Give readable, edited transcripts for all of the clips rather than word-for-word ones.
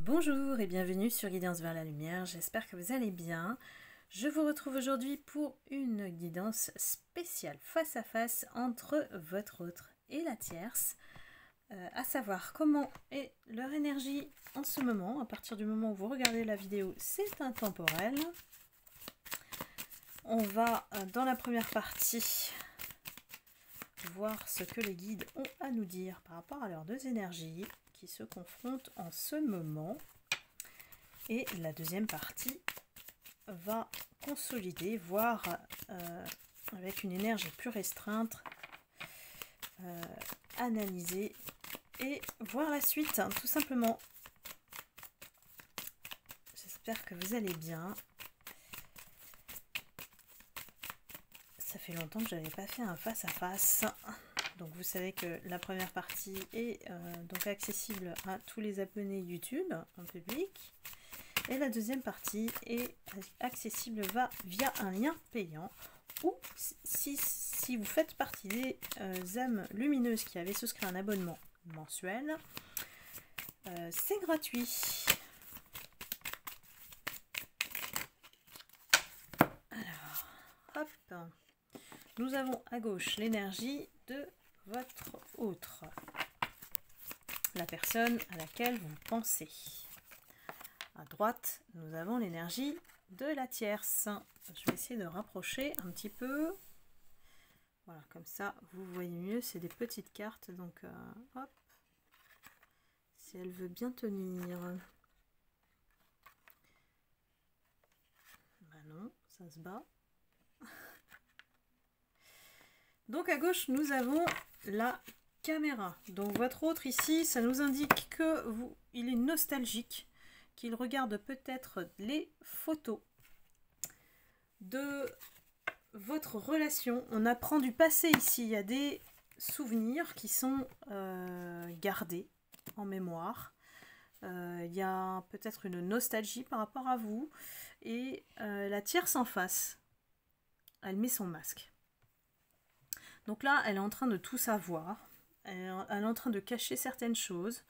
Bonjour et bienvenue sur Guidance vers la lumière, j'espère que vous allez bien. Je vous retrouve aujourd'hui pour une guidance spéciale face à face entre votre autre et la tierce, à savoir comment est leur énergie en ce moment. À partir du moment où vous regardez la vidéo, c'est intemporel. On va dans la première partie voir ce que les guides ont à nous dire par rapport à leurs deux énergies qui se confrontent en ce moment. Et la deuxième partie va consolider, voire avec une énergie plus restreinte, analyser et voir la suite, hein, tout simplement. J'espère que vous allez bien. Ça fait longtemps que je n'avais pas fait un face à face. Donc vous savez que la première partie est donc accessible à tous les abonnés YouTube en public. Et la deuxième partie est accessible via un lien payant. Ou si vous faites partie des âmes lumineuses qui avaient souscrit un abonnement mensuel, c'est gratuit. Alors, hop. Nous avons à gauche l'énergie de votre autre, la personne à laquelle vous pensez. À droite, nous avons l'énergie de la tierce. Je vais essayer de rapprocher un petit peu. Voilà, comme ça, vous voyez mieux. C'est des petites cartes, donc hop. Si elle veut bien tenir. Ben non, ça se bat. Donc à gauche, nous avons la caméra. Donc votre autre ici, ça nous indique que il est nostalgique, qu'il regarde peut-être les photos de votre relation. On apprend du passé ici. Il y a des souvenirs qui sont gardés en mémoire. Il y a peut-être une nostalgie par rapport à vous. Et la tierce en face, elle met son masque. Donc là, elle est en train de tout savoir. Elle est en train de cacher certaines choses.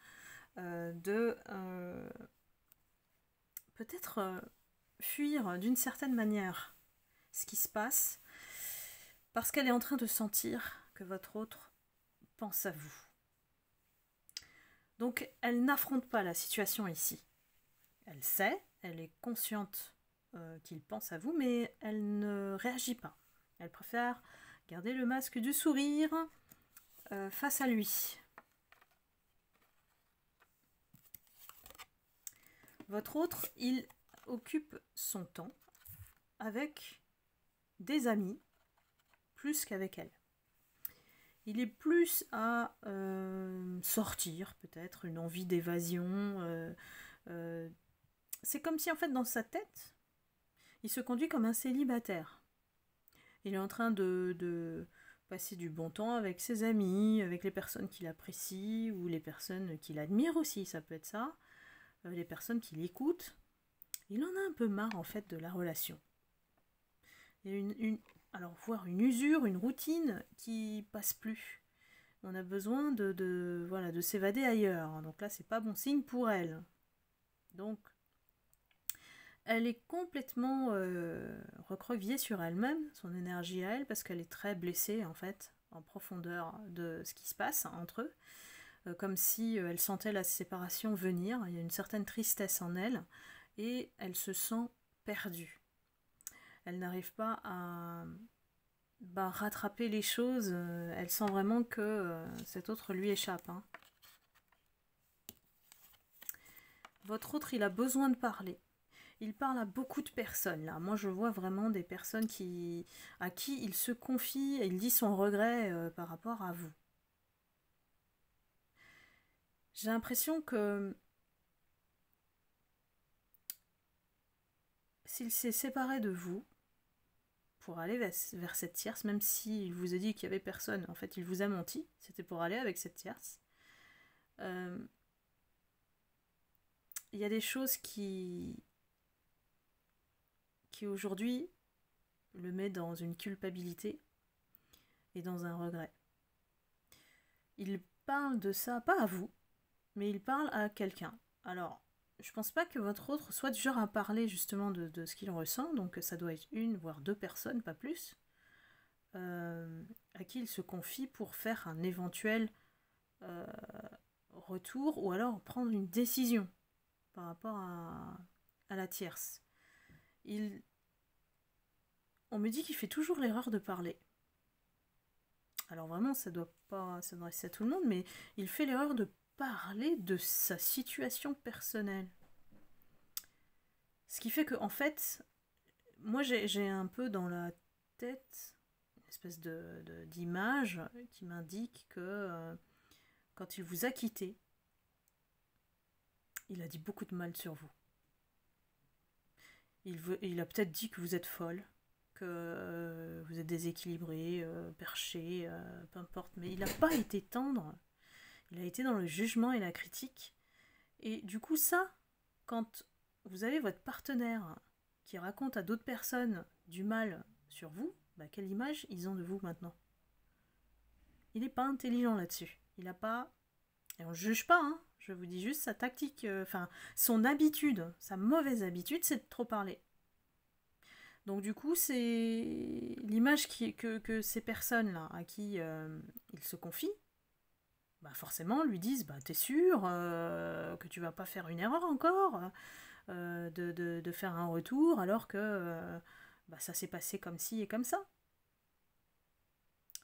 Peut-être fuir d'une certaine manière ce qui se passe, parce qu'elle est en train de sentir que votre autre pense à vous. Donc elle n'affronte pas la situation ici. Elle sait, elle est consciente qu'il pense à vous, mais elle ne réagit pas. Elle préfère garder le masque du sourire face à lui. Votre autre, il occupe son temps avec des amis plus qu'avec elle. Il est plus à sortir, peut-être, une envie d'évasion. C'est comme si, en fait, dans sa tête, il se conduit comme un célibataire. Il est en train de passer du bon temps avec ses amis, avec les personnes qu'il apprécie, ou les personnes qu'il admire aussi, ça peut être ça, les personnes qui l'écoutent. Il en a un peu marre, en fait, de la relation. Il y a alors, voir une usure, une routine qui passe plus. On a besoin voilà, de s'évader ailleurs. Donc là, c'est pas bon signe pour elle. Donc, elle est complètement recroquevillée sur elle-même, son énergie à elle, parce qu'elle est très blessée, en fait, en profondeur de ce qui se passe entre eux. Comme si elle sentait la séparation venir. Il y a une certaine tristesse en elle. Et elle se sent perdue. Elle n'arrive pas à rattraper les choses. Elle sent vraiment que cet autre lui échappe. Hein. Votre autre, il a besoin de parler. Il parle à beaucoup de personnes. Là. Moi, je vois vraiment des personnes à qui il se confie et il dit son regret par rapport à vous. J'ai l'impression que s'il s'est séparé de vous, pour aller vers cette tierce, même s'il vous a dit qu'il n'y avait personne, en fait il vous a menti, c'était pour aller avec cette tierce. Il y a des choses qui aujourd'hui le met dans une culpabilité et dans un regret. Il parle de ça, pas à vous, mais il parle à quelqu'un. Alors, je pense pas que votre autre soit du genre à parler justement de ce qu'il ressent, donc ça doit être une, voire deux personnes, pas plus, à qui il se confie pour faire un éventuel euh, retour, ou alors prendre une décision par rapport à la tierce. On me dit qu'il fait toujours l'erreur de parler. Alors vraiment, ça doit pas s'adresser à tout le monde, mais il fait l'erreur de parler de sa situation personnelle. Ce qui fait que, en fait, moi j'ai un peu dans la tête une espèce d'image qui m'indique que quand il vous a quitté, il a dit beaucoup de mal sur vous. Il a peut-être dit que vous êtes folle, que vous êtes déséquilibré, perché, peu importe, mais il n'a pas été tendre. Il a été dans le jugement et la critique. Et du coup, ça, quand vous avez votre partenaire qui raconte à d'autres personnes du mal sur vous, bah, quelle image ils ont de vous maintenant? Il n'est pas intelligent là-dessus. Il n'a pas... Et on ne juge pas, hein. Je vous dis juste sa tactique, enfin, son habitude, sa mauvaise habitude, c'est de trop parler. Donc du coup, c'est l'image que ces personnes-là, à qui il se confie, bah forcément lui disent, bah t'es sûr que tu vas pas faire une erreur encore, de faire un retour alors que bah, ça s'est passé comme ci et comme ça.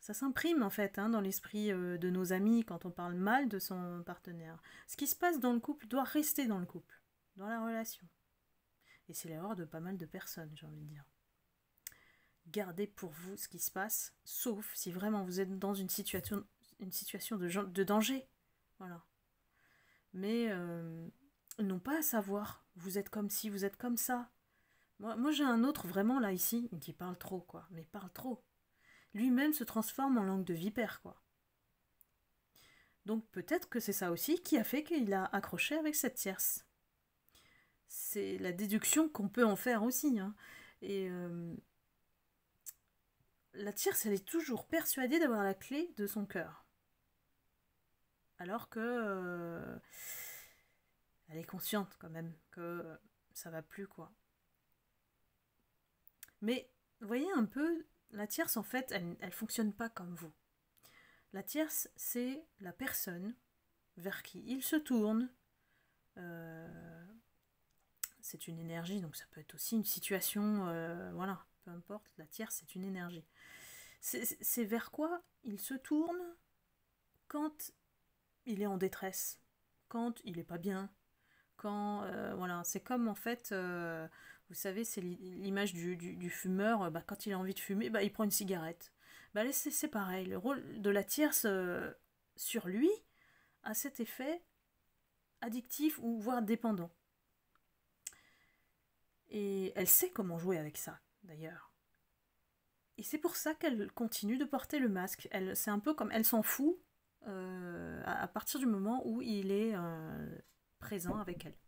Ça s'imprime en fait hein, dans l'esprit de nos amis quand on parle mal de son partenaire. Ce qui se passe dans le couple doit rester dans le couple, dans la relation. Et c'est l'erreur de pas mal de personnes, j'ai envie de dire. Gardez pour vous ce qui se passe, sauf si vraiment vous êtes dans une situation de danger. Voilà. Mais non pas à savoir, vous êtes comme ci, vous êtes comme ça. Moi j'ai un autre vraiment là ici, qui parle trop quoi, mais parle trop. Lui-même se transforme en langue de vipère quoi. Donc peut-être que c'est ça aussi qui a fait qu'il a accroché avec cette tierce. C'est la déduction qu'on peut en faire aussi. Hein. Et la tierce, elle est toujours persuadée d'avoir la clé de son cœur. Alors que elle est consciente quand même que ça va plus quoi. Mais vous voyez un peu, la tierce en fait, elle fonctionne pas comme vous. La tierce, c'est la personne vers qui il se tourne. C'est une énergie, donc ça peut être aussi une situation, voilà, peu importe, la tierce, c'est une énergie. C'est vers quoi il se tourne quand il est en détresse, quand il est pas bien, quand, voilà, c'est comme en fait, vous savez, c'est l'image du fumeur, bah, quand il a envie de fumer, bah, il prend une cigarette. Bah, là, c'est pareil, le rôle de la tierce sur lui a cet effet addictif ou voire dépendant. Et elle sait comment jouer avec ça, d'ailleurs. Et c'est pour ça qu'elle continue de porter le masque. C'est un peu comme elle s'en fout à partir du moment où il est présent avec elle.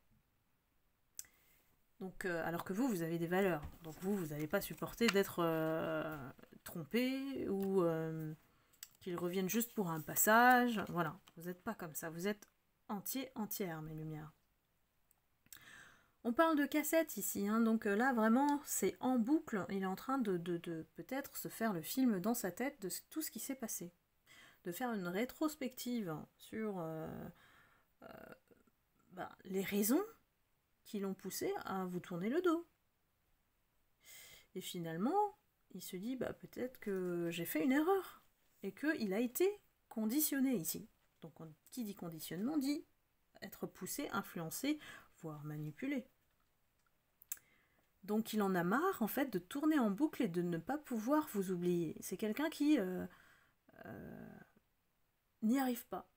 Donc, alors que vous avez des valeurs. Donc vous n'allez pas supporter d'être trompé ou qu'il revienne juste pour un passage. Voilà, vous n'êtes pas comme ça. Vous êtes entière, mes lumières. On parle de cassette ici, hein, donc là vraiment c'est en boucle, il est en train de peut-être se faire le film dans sa tête de tout ce qui s'est passé. De faire une rétrospective sur les raisons qui l'ont poussé à vous tourner le dos. Et finalement, il se dit peut-être que j'ai fait une erreur et qu'il a été conditionné ici. Donc qui dit conditionnement dit être poussé, influencé, voire manipulé. Donc il en a marre en fait de tourner en boucle et de ne pas pouvoir vous oublier. C'est quelqu'un qui n'y arrive pas.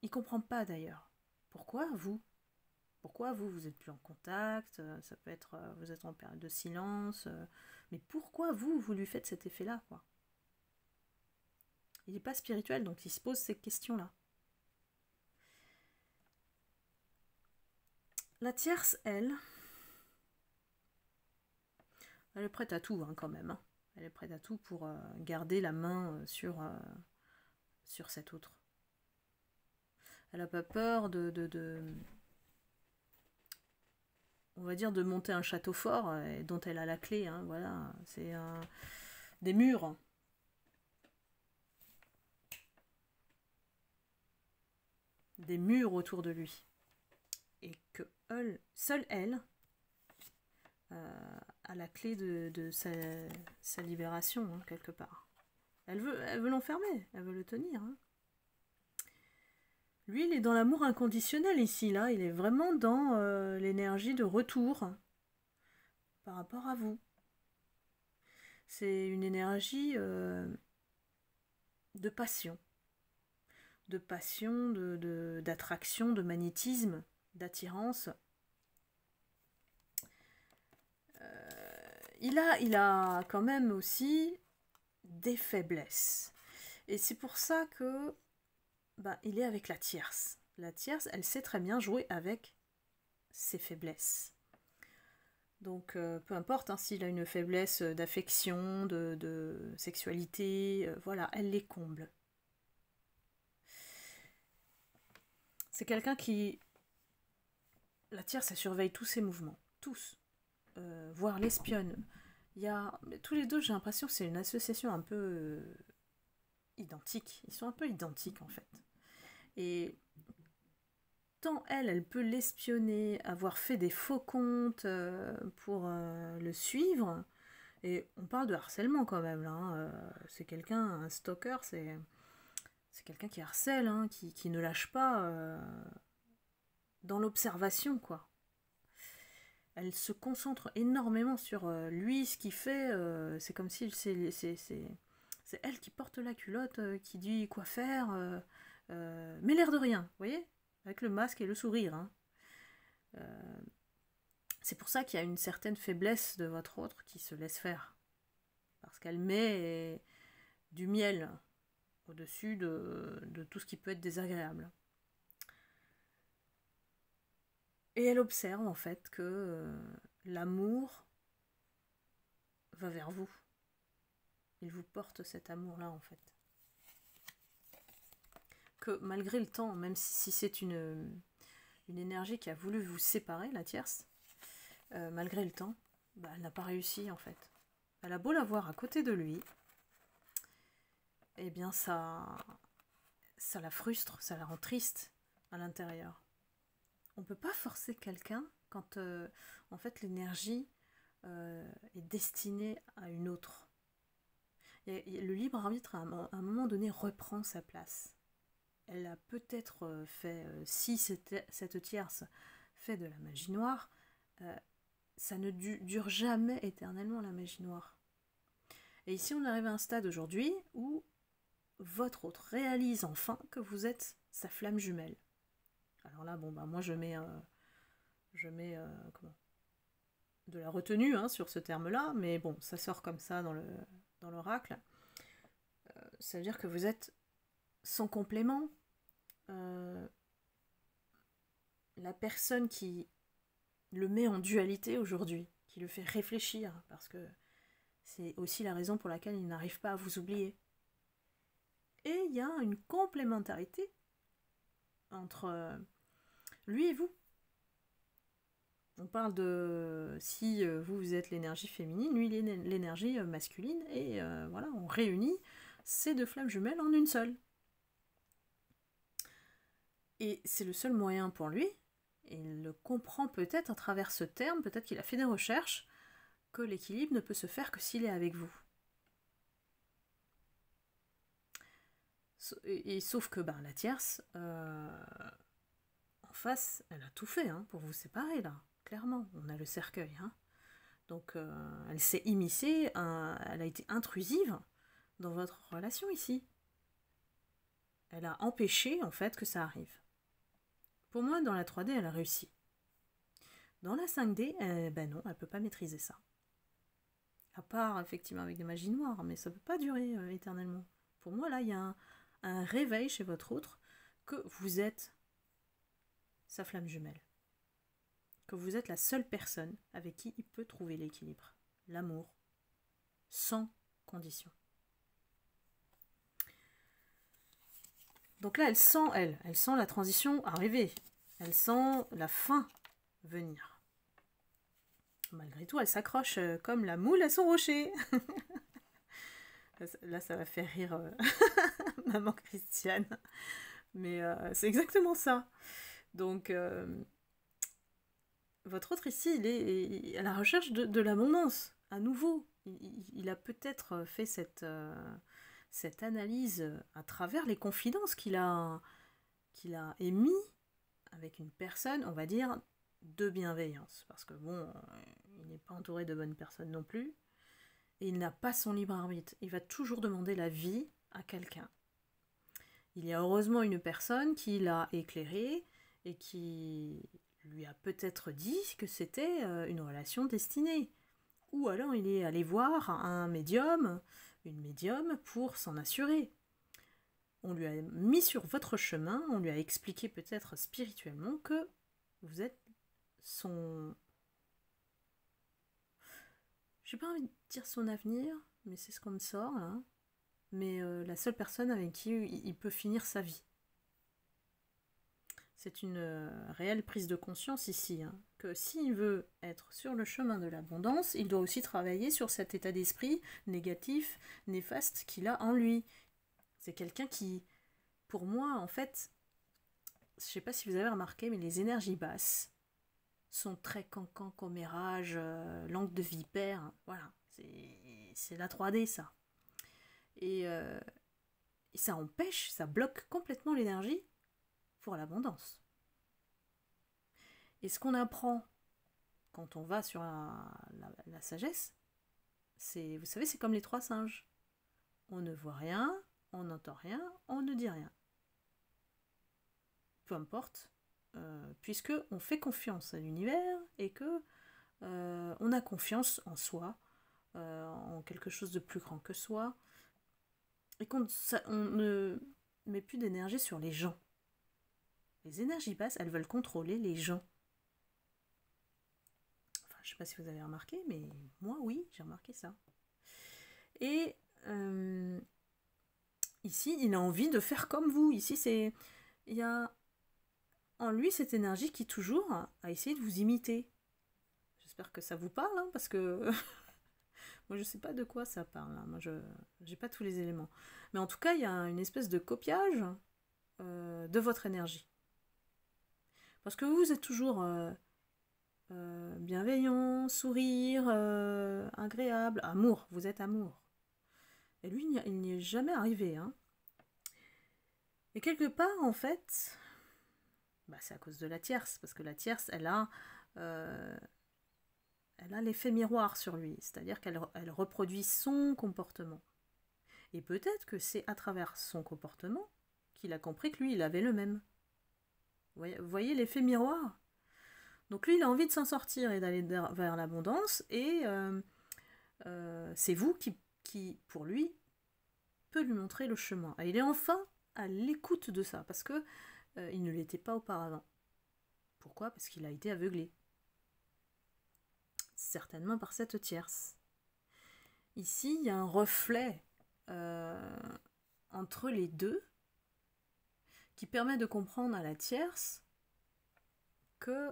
Il comprend pas d'ailleurs. Pourquoi vous êtes plus en contact, ça peut être vous êtes en période de silence, mais pourquoi vous lui faites cet effet-là quoi? Il n'est pas spirituel donc il se pose ces questions-là. La tierce, elle est prête à tout hein, quand même. Hein. Elle est prête à tout pour garder la main sur cet autre. Elle n'a pas peur on va dire, de monter un château fort dont elle a la clé. Hein, voilà, c'est des murs. Des murs autour de lui. Et que seule elle a la clé de sa libération, hein, quelque part. Elle veut l'enfermer, elle veut le tenir. Hein. Lui, il est dans l'amour inconditionnel ici, là. Il est vraiment dans l'énergie de retour par rapport à vous. C'est une énergie de passion. De passion, d'attraction, de magnétisme, d'attirance. Il a quand même aussi des faiblesses. Et c'est pour ça que il est avec la tierce. La tierce, elle sait très bien jouer avec ses faiblesses. Donc, peu importe hein, s'il a une faiblesse d'affection, de sexualité, voilà, elle les comble. C'est quelqu'un qui... La tierce, elle surveille tous ses mouvements. Tous. Voire l'espionne. Tous les deux, j'ai l'impression que c'est une association un peu identique. Ils sont un peu identiques, en fait. Et tant elle peut l'espionner, avoir fait des faux comptes pour le suivre, et on parle de harcèlement quand même, là. Hein, c'est quelqu'un, un stalker, c'est quelqu'un qui harcèle, hein, qui ne lâche pas dans l'observation, quoi. Elle se concentre énormément sur lui, ce qu'il fait, c'est comme si c'est elle qui porte la culotte, qui dit quoi faire, mais l'air de rien, vous voyez, avec le masque et le sourire. Hein. C'est pour ça qu'il y a une certaine faiblesse de votre autre qui se laisse faire. Parce qu'elle met du miel au-dessus de tout ce qui peut être désagréable. Et elle observe en fait que l'amour va vers vous. Il vous porte cet amour-là en fait. Que malgré le temps, même si c'est une énergie qui a voulu vous séparer, la tierce, malgré le temps, elle n'a pas réussi en fait. Elle a beau la voir à côté de lui, eh bien ça la frustre, ça la rend triste à l'intérieur. On ne peut pas forcer quelqu'un quand en fait l'énergie est destinée à une autre. Et le libre arbitre à un moment donné reprend sa place. Elle a peut-être fait, si cette tierce fait de la magie noire, ça ne dure jamais éternellement la magie noire. Et ici on arrive à un stade aujourd'hui où votre autre réalise enfin que vous êtes sa flamme jumelle. Alors là, moi je mets de la retenue hein, sur ce terme-là, mais bon, ça sort comme ça dans l'oracle. Ça veut dire que vous êtes son complément. La personne qui le met en dualité aujourd'hui, qui le fait réfléchir, parce que c'est aussi la raison pour laquelle il n'arrive pas à vous oublier. Et il y a une complémentarité entre lui et vous. On parle de si vous êtes l'énergie féminine, lui il est l'énergie masculine, et voilà, on réunit ces deux flammes jumelles en une seule. Et c'est le seul moyen pour lui, et il le comprend peut-être à travers ce terme, peut-être qu'il a fait des recherches, que l'équilibre ne peut se faire que s'il est avec vous. Et sauf que la tierce, en face, elle a tout fait hein, pour vous séparer là, clairement. On a le cercueil. Hein. Donc elle s'est immiscée, elle a été intrusive dans votre relation ici. Elle a empêché en fait que ça arrive. Pour moi, dans la 3D, elle a réussi. Dans la 5D, non, elle ne peut pas maîtriser ça. À part, effectivement, avec des magies noires, mais ça ne peut pas durer éternellement. Pour moi, là, il y a un réveil chez votre autre que vous êtes sa flamme jumelle. Que vous êtes la seule personne avec qui il peut trouver l'équilibre, l'amour, sans condition. Donc là, elle sent la transition arriver. Elle sent la fin venir. Malgré tout, elle s'accroche comme la moule à son rocher. Là, ça va faire rire maman Christiane. Mais c'est exactement ça. Donc, votre autre ici, il est à la recherche de l'abondance, à nouveau. Il a peut-être fait cette analyse à travers les confidences qu'il a émis avec une personne, on va dire, de bienveillance. Parce que bon, il n'est pas entouré de bonnes personnes non plus. Et il n'a pas son libre arbitre. Il va toujours demander l'avis à quelqu'un. Il y a heureusement une personne qui l'a éclairé et qui lui a peut-être dit que c'était une relation destinée. Ou alors il est allé voir un médium, une médium, pour s'en assurer. On lui a mis sur votre chemin, on lui a expliqué peut-être spirituellement que vous êtes son... J'ai pas envie de dire son avenir, mais c'est ce qu'on me sort là. Mais la seule personne avec qui il peut finir sa vie. C'est une réelle prise de conscience ici, hein, que s'il veut être sur le chemin de l'abondance, il doit aussi travailler sur cet état d'esprit négatif, néfaste qu'il a en lui. C'est quelqu'un qui, pour moi, en fait, je sais pas si vous avez remarqué, mais les énergies basses sont très cancan, commérage, langue de vipère, hein, voilà, c'est la 3D ça. Et ça empêche, ça bloque complètement l'énergie pour l'abondance. Et ce qu'on apprend quand on va sur la sagesse, c'est, vous savez, c'est comme les 3 singes. On ne voit rien, on n'entend rien, on ne dit rien. Peu importe, puisque on fait confiance à l'univers et que on a confiance en soi, en quelque chose de plus grand que soi, et qu'on ne met plus d'énergie sur les gens. Les énergies basses, elles veulent contrôler les gens. Enfin, je ne sais pas si vous avez remarqué, mais moi, oui, j'ai remarqué ça. Et ici, il a envie de faire comme vous. Ici, il y a en lui cette énergie qui toujours a essayé de vous imiter. J'espère que ça vous parle, hein, parce que moi, je ne sais pas de quoi ça parle. Hein. Moi, je n'ai pas tous les éléments. Mais en tout cas, il y a une espèce de copiage de votre énergie. Parce que vous êtes toujours bienveillant, sourire, agréable, amour, vous êtes amour. Et lui, il n'y est jamais arrivé. Hein. Et quelque part, en fait, bah, c'est à cause de la tierce, parce que la tierce, elle a l'effet miroir sur lui, c'est-à-dire qu'elle reproduit son comportement. Et peut-être que c'est à travers son comportement qu'il a compris que lui, il avait le même. Vous voyez l'effet miroir? Donc lui, il a envie de s'en sortir et d'aller vers l'abondance, et c'est vous qui, pour lui, peut lui montrer le chemin. Et il est enfin à l'écoute de ça, parce que il ne l'était pas auparavant. Pourquoi? Parce qu'il a été aveuglé. Certainement par cette tierce. Ici, il y a un reflet entre les deux qui permet de comprendre à la tierce que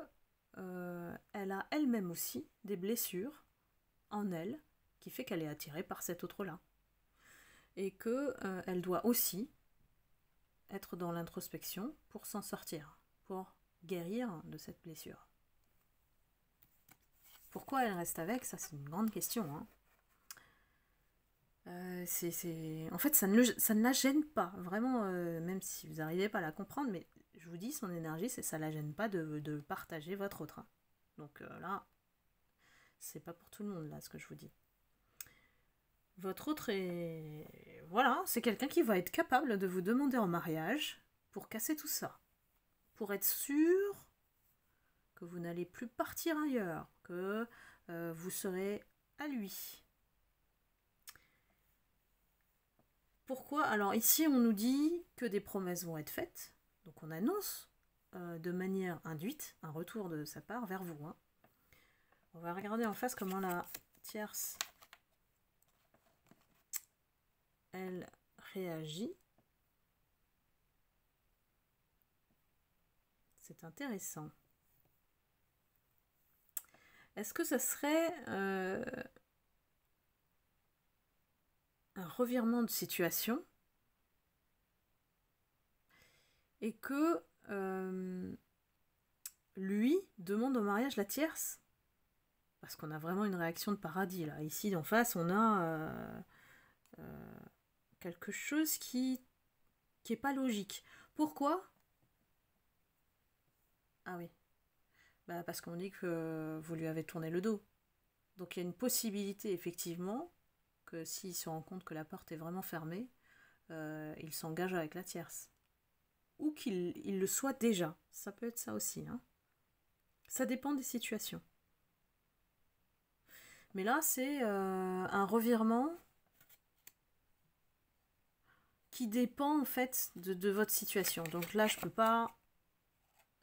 elle a elle-même aussi des blessures en elle qui fait qu'elle est attirée par cet autre-là. Et que elle doit aussi être dans l'introspection pour s'en sortir, pour guérir de cette blessure. Pourquoi elle reste avec? Ça, c'est une grande question. Hein. En fait, ça ne la gêne pas, vraiment, même si vous n'arrivez pas à la comprendre, mais je vous dis, son énergie, ça ne la gêne pas de partager votre autre. Hein. Donc là, c'est pas pour tout le monde, là, ce que je vous dis. Votre autre est... Voilà, c'est quelqu'un qui va être capable de vous demander en mariage pour casser tout ça. Pour être sûr que vous n'allez plus partir ailleurs, que vous serez à lui. Pourquoi? Alors ici, on nous dit que des promesses vont être faites. Donc on annonce de manière induite un retour de sa part vers vous. Hein. On va regarder en face comment la tierce, elle réagit. C'est intéressant. Est-ce que ça serait un revirement de situation et que lui demande au mariage la tierce? Parce qu'on a vraiment une réaction de paradis là. Ici en face on a quelque chose qui est pas logique. Pourquoi? Ah oui. Bah parce qu'on dit que vous lui avez tourné le dos. Donc il y a une possibilité effectivement que s'il se rend compte que la porte est vraiment fermée, il s'engage avec la tierce. Ou qu'il le soit déjà. Ça peut être ça aussi. Hein. Ça dépend des situations. Mais là, c'est un revirement qui dépend en fait de votre situation. Donc là, je peux pas...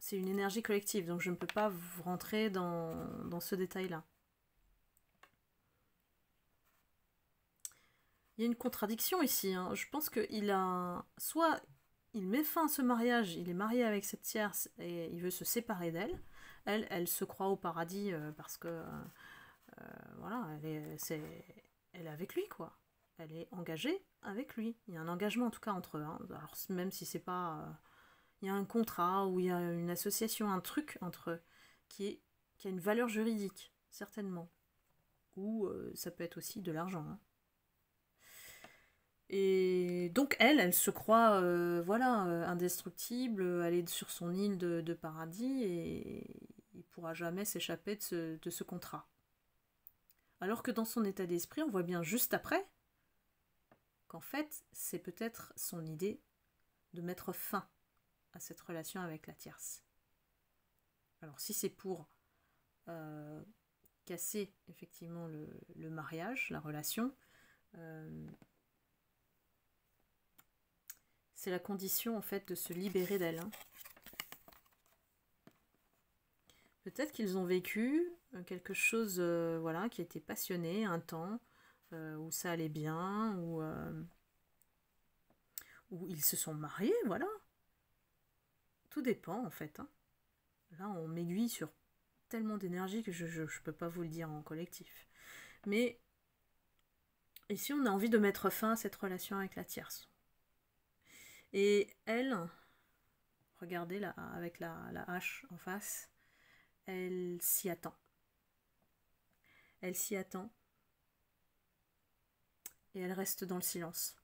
C'est une énergie collective, donc je ne peux pas vous rentrer dans ce détail-là. Il y a une contradiction ici. Hein. Je pense qu'il a... Soit il met fin à ce mariage, il est marié avec cette tierce et il veut se séparer d'elle. Elle se croit au paradis parce que... voilà, elle est avec lui, quoi. Elle est engagée avec lui. Il y a un engagement, en tout cas, entre eux. Hein. Alors, même si c'est pas... il y a un contrat ou il y a une association, un truc entre eux qui a une valeur juridique, certainement. Ou ça peut être aussi de l'argent. Hein. Et donc, elle se croit, voilà, indestructible, elle est sur son île de paradis et il pourra jamais s'échapper de ce contrat. Alors que dans son état d'esprit, on voit bien juste après qu'en fait, c'est peut-être son idée de mettre fin à cette relation avec la tierce. Alors si c'est pour casser effectivement le mariage, la relation, c'est la condition en fait de se libérer d'elle. Hein. Peut-être qu'ils ont vécu quelque chose voilà, qui était passionné un temps, où ça allait bien, où ils se sont mariés, voilà. Tout dépend en fait. Hein. Là, on m'aiguille sur tellement d'énergie que je ne peux pas vous le dire en collectif. Mais ici, on a envie de mettre fin à cette relation avec la tierce. Et elle, regardez là, avec la hache en face, elle s'y attend. Elle s'y attend. Et elle reste dans le silence.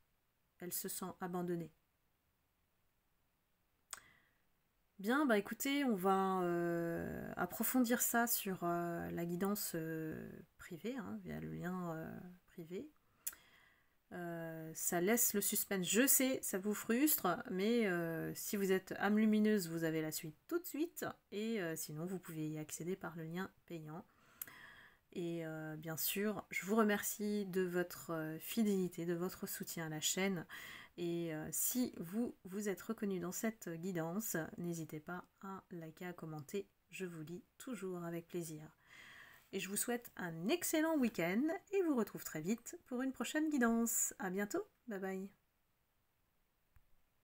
Elle se sent abandonnée. Bien, bah écoutez, on va approfondir ça sur la guidance privée, hein, via le lien privé. Ça laisse le suspense. Je sais, ça vous frustre, mais si vous êtes âme lumineuse, vous avez la suite tout de suite. Et sinon, vous pouvez y accéder par le lien payant. Et bien sûr, je vous remercie de votre fidélité, de votre soutien à la chaîne. Et si vous êtes reconnu dans cette guidance, n'hésitez pas à liker, à commenter. Je vous lis toujours avec plaisir. Et je vous souhaite un excellent week-end et vous retrouve très vite pour une prochaine guidance. À bientôt, bye bye.